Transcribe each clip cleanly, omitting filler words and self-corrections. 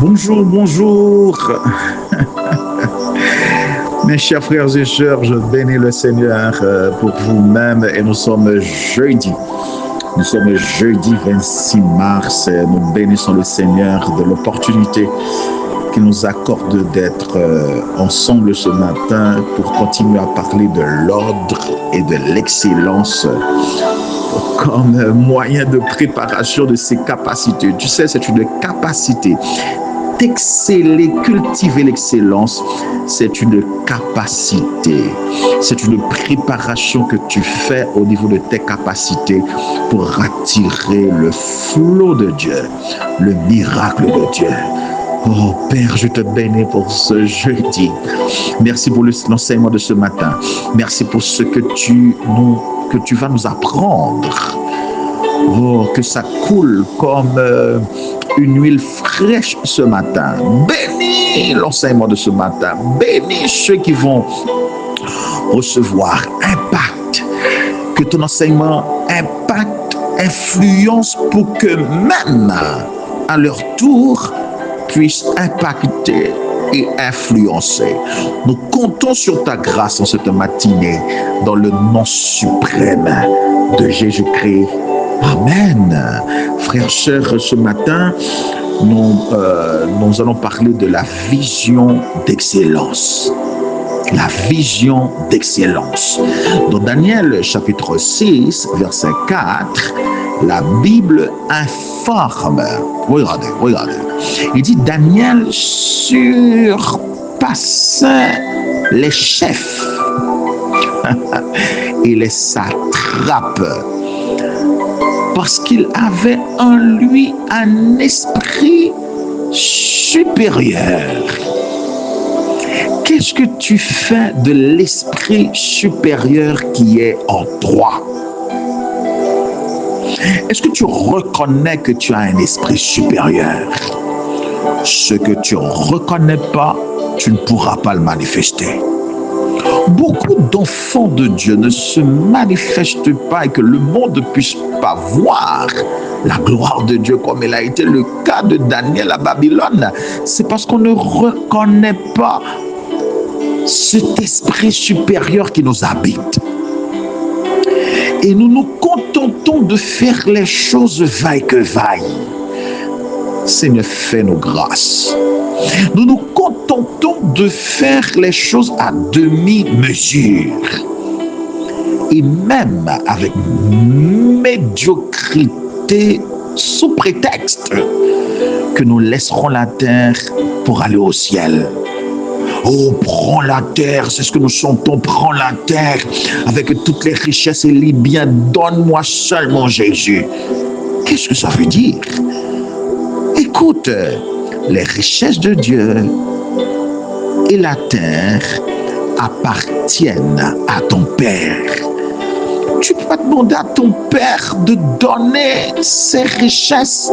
Bonjour, bonjour. Mes chers frères et sœurs, je bénis le Seigneur pour vous-même et nous sommes jeudi. Nous sommes jeudi 26 mars et nous bénissons le Seigneur de l'opportunité qu'il nous accorde d'être ensemble ce matin pour continuer à parler de l'ordre et de l'excellence comme moyen de préparation de ses capacités. Tu sais, c'est une capacité. D'exceller, cultiver l'excellence, c'est une capacité. C'est une préparation que tu fais au niveau de tes capacités pour attirer le flot de Dieu, le miracle de Dieu. Oh Père, je te bénis pour ce jeudi. Merci pour l'enseignement de ce matin. Merci pour ce que tu vas nous apprendre. Oh, que ça coule comme une huile fraîche ce matin. Bénis l'enseignement de ce matin. Bénis ceux qui vont recevoir. Impact. Que ton enseignement impacte, influence pour que même à leur tour puissent impacter et influencer. Nous comptons sur ta grâce en cette matinée dans le nom suprême de Jésus-Christ. Amen. Frères, sœurs, ce matin, nous allons parler de la vision d'excellence. La vision d'excellence. Dans Daniel chapitre 6, verset 4, la Bible informe. Regardez. Il dit Daniel surpassait les chefs et les satrapes parce qu'il avait en lui un esprit supérieur. Qu'est-ce que tu fais de l'esprit supérieur qui est en toi? Est-ce que tu reconnais que tu as un esprit supérieur? Ce que tu ne reconnais pas, tu ne pourras pas le manifester. Beaucoup d'enfants de Dieu ne se manifestent pas et que le monde ne puisse pas voir la gloire de Dieu comme il a été le cas de Daniel à Babylone. C'est parce qu'on ne reconnaît pas cet esprit supérieur qui nous habite. Et nous nous contentons de faire les choses vaille que vaille. Seigneur, fais-nous grâce. Nous nous contentons de faire les choses à demi-mesure. Et même avec médiocrité sous prétexte que nous laisserons la terre pour aller au ciel. Oh, prends la terre, c'est ce que nous chantons, prends la terre avec toutes les richesses et les biens, donne-moi seulement Jésus. Qu'est-ce que ça veut dire? Écoute, les richesses de Dieu et la terre appartiennent à ton Père. Tu peux demander à ton Père de donner ces richesses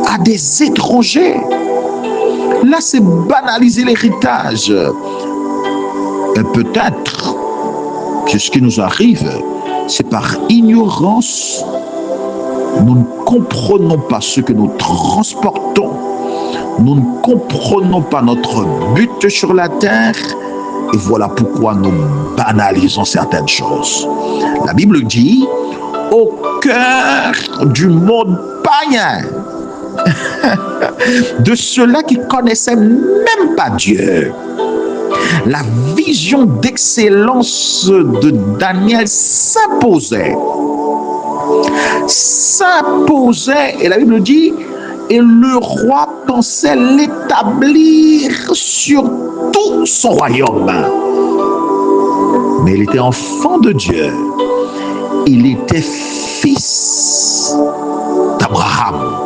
à des étrangers. Là, c'est banaliser l'héritage. Et peut-être que ce qui nous arrive, c'est par ignorance. Nous ne comprenons pas ce que nous transportons. Nous ne comprenons pas notre but sur la terre. Et voilà pourquoi nous banalisons certaines choses. La Bible dit, au cœur du monde païen, de ceux-là qui connaissaient même pas Dieu, la vision d'excellence de Daniel s'imposait, et la Bible dit, et le roi pensait l'établir sur tout son royaume. Mais il était enfant de Dieu, il était fils d'Abraham.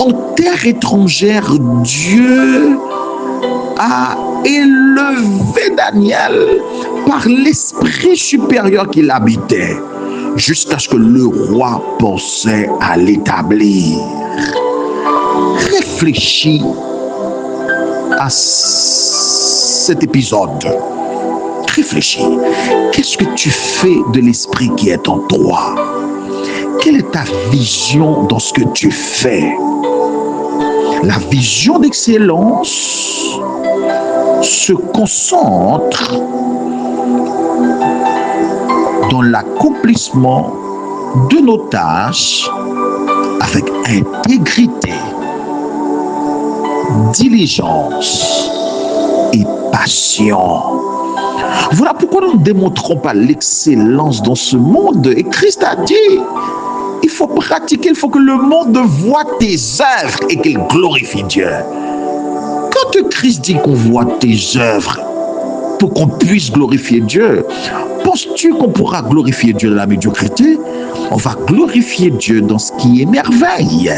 En terre étrangère, Dieu a élevé Daniel par l'esprit supérieur qu'il habitait, jusqu'à ce que le roi pensait à l'établir. Réfléchis à cet épisode. Réfléchis. Qu'est-ce que tu fais de l'esprit qui est en toi? Quelle est ta vision dans ce que tu fais? La vision d'excellence se concentre dans l'accomplissement de nos tâches avec intégrité, diligence et passion. Voilà pourquoi nous ne démontrons pas l'excellence dans ce monde. Et Christ a dit, il faut pratiquer, il faut que le monde voie tes œuvres et qu'il glorifie Dieu. Quand Christ dit qu'on voit tes œuvres pour qu'on puisse glorifier Dieu, penses-tu qu'on pourra glorifier Dieu dans la médiocrité? On va glorifier Dieu dans ce qui est merveille.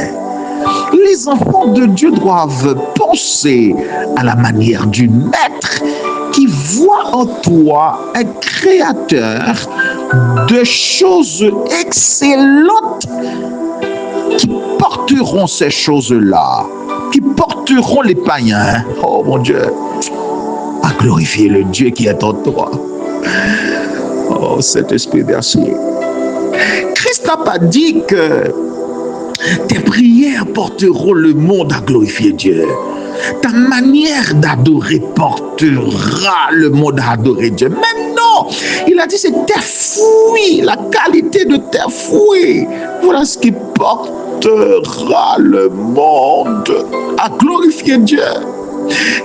Les enfants de Dieu doivent penser à la manière du maître qui voit en toi un créateur de choses excellentes qui porteront ces choses-là, qui porteront les païens, oh mon Dieu, à glorifier le Dieu qui est en toi. Oh Saint-Esprit, merci. Christ n'a pas dit que tes prières porteront le monde à glorifier Dieu. Ta manière d'adorer portera le monde à adorer Dieu. Mais non, il a dit c'est tes fruits, la qualité de tes fruits. Voilà ce qui portera le monde à glorifier Dieu.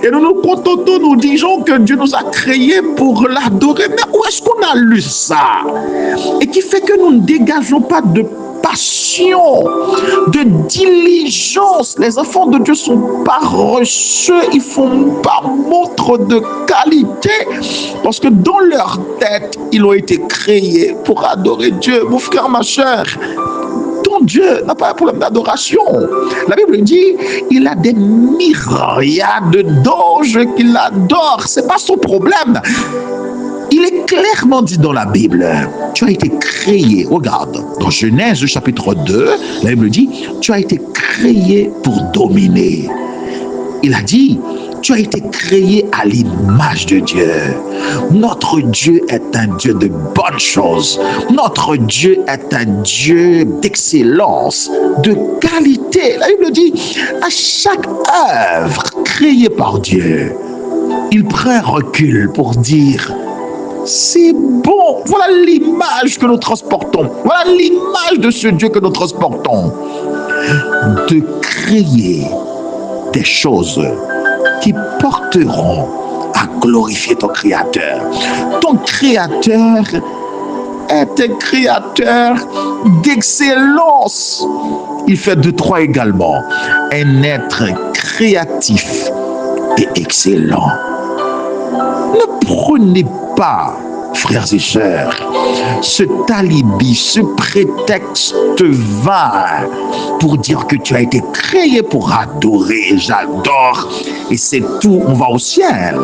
Et nous nous contentons, nous disons que Dieu nous a créés pour l'adorer. Mais où est-ce qu'on a lu ça? Et qui fait que nous ne dégageons pas de passion, de diligence. Les enfants de Dieu sont paresseux, ils font pas montre de qualité parce que dans leur tête, ils ont été créés pour adorer Dieu. Mon frère, ma soeur, ton Dieu n'a pas un problème d'adoration. La Bible dit, il a des myriades d'anges qui l'adorent. C'est pas son problème. Il est clairement dit dans la Bible, tu as été créé, regarde, dans Genèse chapitre 2, la Bible dit, tu as été créé pour dominer. Il a dit, tu as été créé à l'image de Dieu. Notre Dieu est un Dieu de bonnes choses. Notre Dieu est un Dieu d'excellence, de qualité. La Bible dit, à chaque œuvre créée par Dieu, il prend un recul pour dire, c'est bon, voilà l'image que nous transportons. Voilà l'image de ce Dieu que nous transportons. De créer des choses qui porteront à glorifier ton Créateur. Ton Créateur est un Créateur d'excellence. Il fait de toi également un être créatif et excellent. Ne prenez pas, frères et sœurs, ce alibi, ce prétexte vain pour dire que tu as été créé pour adorer, j'adore, et c'est tout, on va au ciel.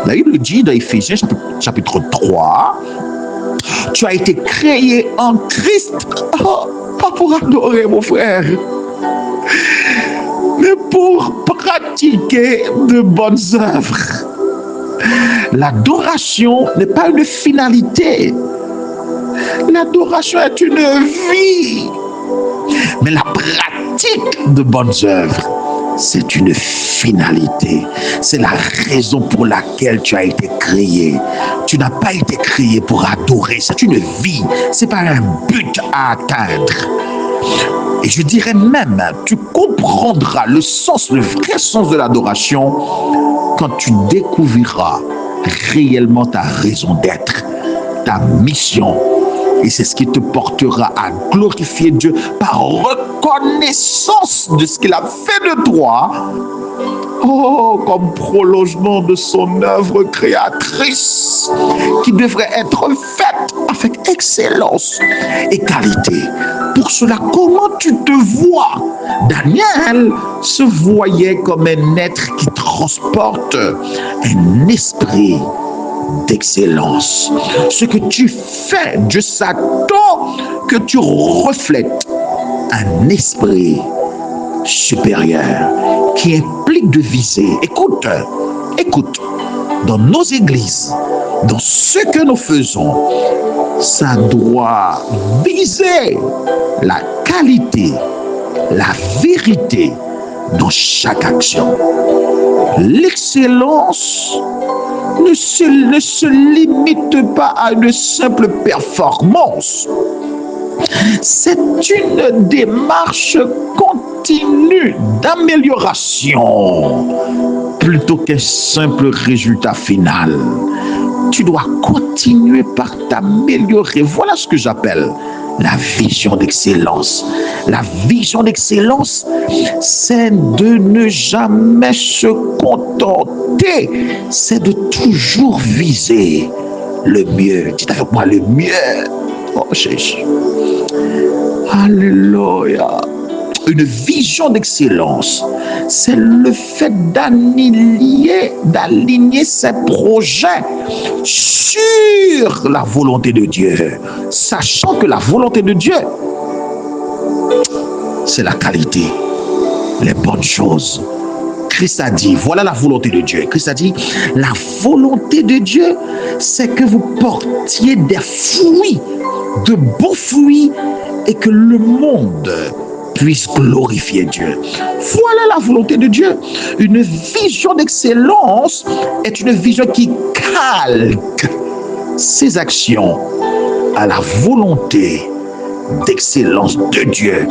La Bible dit dans Éphésiens chapitre 3, tu as été créé en Christ, pas pour adorer mon frère, mais pour pratiquer de bonnes œuvres. L'adoration n'est pas une finalité. L'adoration est une vie. Mais la pratique de bonnes œuvres, c'est une finalité. C'est la raison pour laquelle tu as été créé. Tu n'as pas été créé pour adorer. C'est une vie. C'est pas un but à atteindre. Et je dirais même, tu comprendras le sens, le vrai sens de l'adoration quand tu découvriras réellement ta raison d'être, ta mission. Et c'est ce qui te portera à glorifier Dieu par reconnaissance de ce qu'il a fait de toi. Oh, comme prolongement de son œuvre créatrice qui devrait être faite avec excellence et qualité. Pour cela, comment tu te vois? Daniel se voyait comme un être qui transporte un esprit d'excellence. Ce que tu fais, Dieu s'attend que tu reflètes un esprit supérieur qui implique de viser. Écoute, dans nos églises, dans ce que nous faisons, ça doit viser la qualité, la vérité, dans chaque action. L'excellence ne se limite pas à une simple performance. C'est une démarche continue d'amélioration plutôt qu'un simple résultat final. Tu dois continuer par t'améliorer. Voilà ce que j'appelle la vision d'excellence. La vision d'excellence, c'est de ne jamais se contenter, c'est de toujours viser le mieux. Dites avec moi le mieux. Oh Jésus. Alléluia. Une vision d'excellence, c'est le fait d'aligner ses projets sur la volonté de Dieu, sachant que la volonté de Dieu, c'est la qualité, les bonnes choses. Christ a dit, voilà la volonté de Dieu. Christ a dit, la volonté de Dieu, c'est que vous portiez des fruits, de beaux fruits, et que le monde puisse glorifier Dieu. Voilà la volonté de Dieu. Une vision d'excellence est une vision qui calque ses actions à la volonté d'excellence de Dieu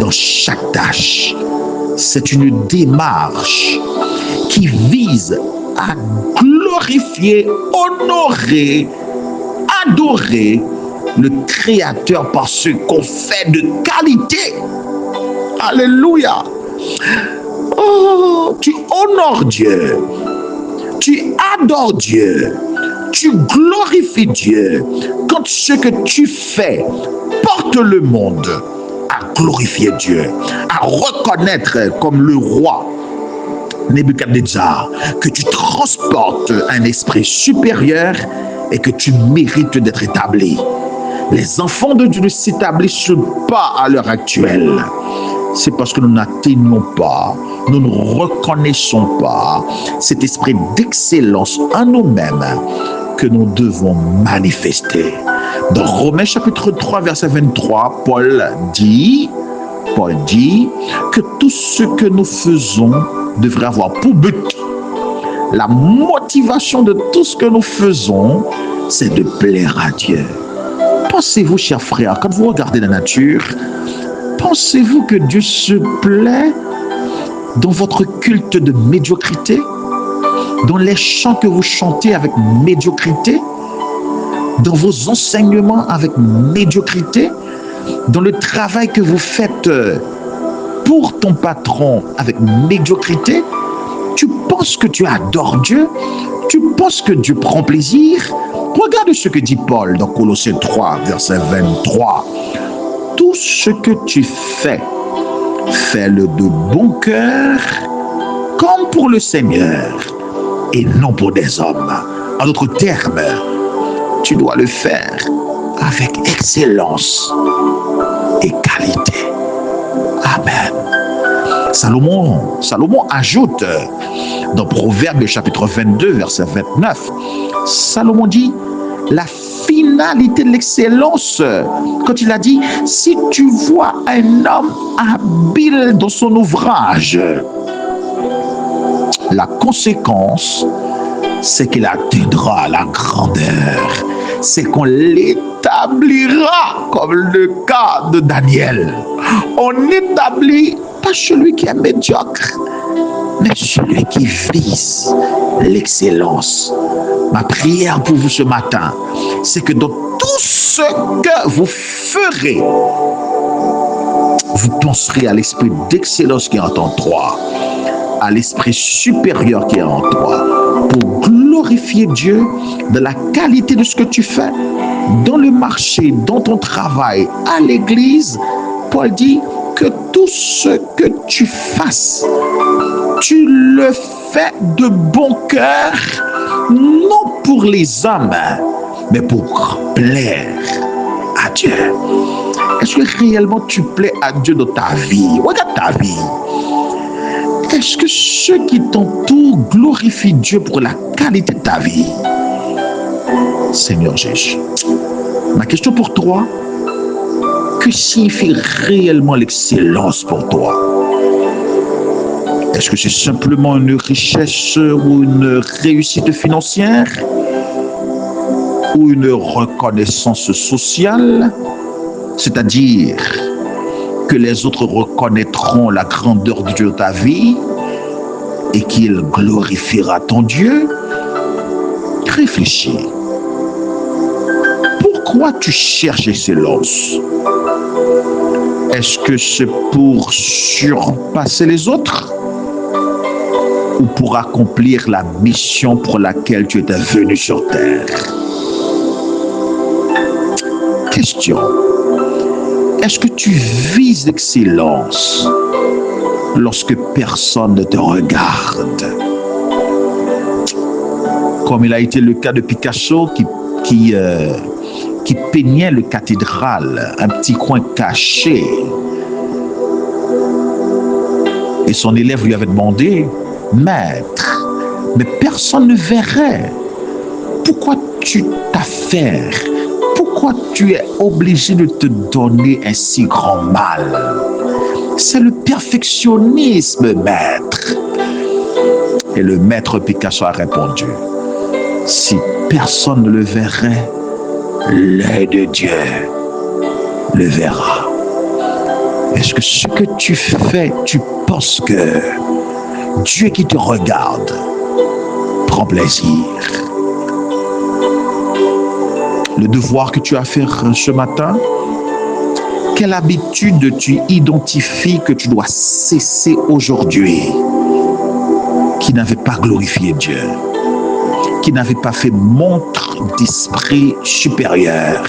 dans chaque tâche. C'est une démarche qui vise à glorifier, honorer, adorer le Créateur par ce qu'on fait de qualité. Alléluia. Oh, tu honores Dieu, tu adores Dieu, tu glorifies Dieu quand ce que tu fais porte le monde à glorifier Dieu, à reconnaître comme le roi Nebuchadnezzar que tu transportes un esprit supérieur et que tu mérites d'être établi. Les enfants de Dieu ne s'établissent pas à l'heure actuelle. C'est parce que nous n'atteignons pas, nous ne reconnaissons pas cet esprit d'excellence en nous-mêmes que nous devons manifester. Dans Romains chapitre 3, verset 23, Paul dit que tout ce que nous faisons devrait avoir pour but. La motivation de tout ce que nous faisons, c'est de plaire à Dieu. Pensez-vous, chers frères, quand vous regardez la nature, pensez-vous que Dieu se plaît dans votre culte de médiocrité, dans les chants que vous chantez avec médiocrité, dans vos enseignements avec médiocrité, dans le travail que vous faites pour ton patron avec médiocrité? Tu penses que tu adores Dieu? Tu penses que Dieu prend plaisir? Regarde ce que dit Paul dans Colossiens 3, verset 23. Tout ce que tu fais, fais-le de bon cœur, comme pour le Seigneur, et non pour des hommes. En d'autres termes, tu dois le faire avec excellence et qualité. Amen. Salomon ajoute dans Proverbes chapitre 22, verset 29, Salomon dit, la finalité de l'excellence, quand il a dit, si tu vois un homme habile dans son ouvrage, la conséquence, c'est qu'il atteindra la grandeur, c'est qu'on l'établira, comme le cas de Daniel. On établit pas celui qui est médiocre, mais celui qui vise l'excellence. Ma prière pour vous ce matin, c'est que dans tout ce que vous ferez, vous penserez à l'esprit d'excellence qui est en toi, à l'esprit supérieur qui est en toi, pour glorifier Dieu de la qualité de ce que tu fais dans le marché, dans ton travail, à l'église. Paul dit que tout ce que tu fasses, tu le fais de bon cœur, non pour les hommes, mais pour plaire à Dieu. Est-ce que réellement tu plais à Dieu dans ta vie? Regarde ta vie. Est-ce que ceux qui t'entourent glorifient Dieu pour la qualité de ta vie? Seigneur Jésus, ma question pour toi, que signifie réellement l'excellence pour toi? Est-ce que c'est simplement une richesse ou une réussite financière ou une reconnaissance sociale, c'est-à-dire que les autres reconnaîtront la grandeur de Dieu dans ta vie et qu'il glorifiera ton Dieu? Réfléchis. Pourquoi tu cherches l'excellence? Est-ce que c'est pour surpasser les autres ou pour accomplir la mission pour laquelle tu étais venu sur terre? Question. Est-ce que tu vises l'excellence lorsque personne ne te regarde? Comme il a été le cas de Picasso qui peignait le cathédrale, un petit coin caché. Et son élève lui avait demandé, maître, mais personne ne verrait. Pourquoi tu t'affaires? Pourquoi tu es obligé de te donner un si grand mal? C'est le perfectionnisme, maître. Et le maître Picasso a répondu, si personne ne le verrait, l'œil de Dieu le verra. Est-ce que ce que tu fais, tu penses que Dieu qui te regarde prend plaisir? Le devoir que tu as fait ce matin, quelle habitude tu identifies que tu dois cesser aujourd'hui, qui n'avait pas glorifié Dieu, qui n'avait pas fait montre d'esprit supérieur,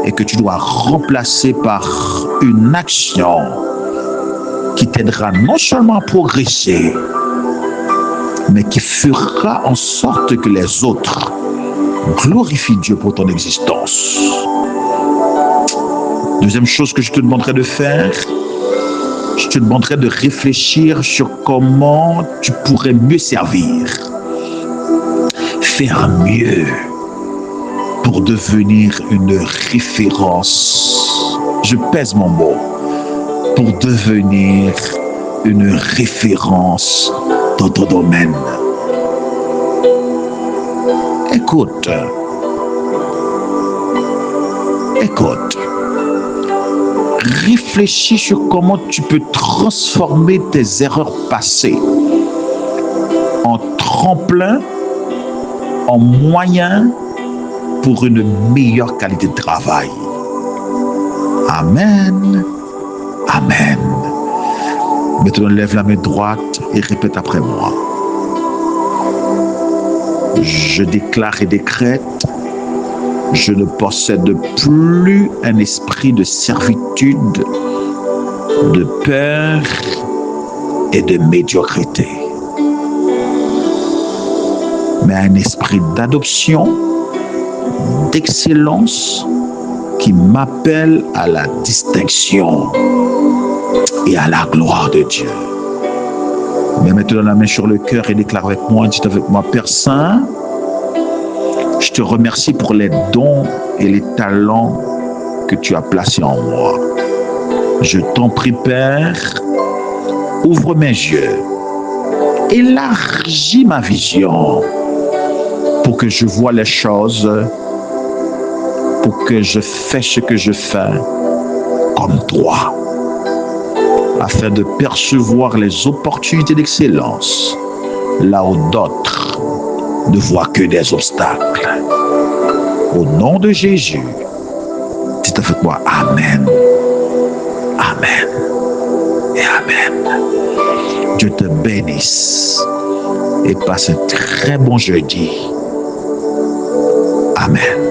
et que tu dois remplacer par une action qui t'aidera non seulement à progresser, mais qui fera en sorte que les autres glorifient Dieu pour ton existence. Deuxième chose que je te demanderai de faire, je te demanderai de réfléchir sur comment tu pourrais mieux servir, faire mieux pour devenir une référence. Je pèse mon mot, pour devenir une référence dans ton domaine. Écoute. Réfléchis sur comment tu peux transformer tes erreurs passées en tremplin, en moyen pour une meilleure qualité de travail. Amen. Amen. Maintenant, lève la main droite et répète après moi. Je déclare et décrète, je ne possède plus un esprit de servitude, de peur et de médiocrité, mais un esprit d'adoption, d'excellence qui m'appelle à la distinction et à la gloire de Dieu. Mais mettez la main sur le cœur et déclare avec moi, dites avec moi, Père Saint, je te remercie pour les dons et les talents que tu as placés en moi. Je t'en prie, Père, ouvre mes yeux, élargis ma vision pour que je vois les choses, pour que je fasse ce que je fais comme toi, afin de percevoir les opportunités d'excellence là où d'autres ne voient que des obstacles. Au nom de Jésus, dites avec moi Amen, Amen et Amen. Dieu te bénisse et passe un très bon jeudi. Amen.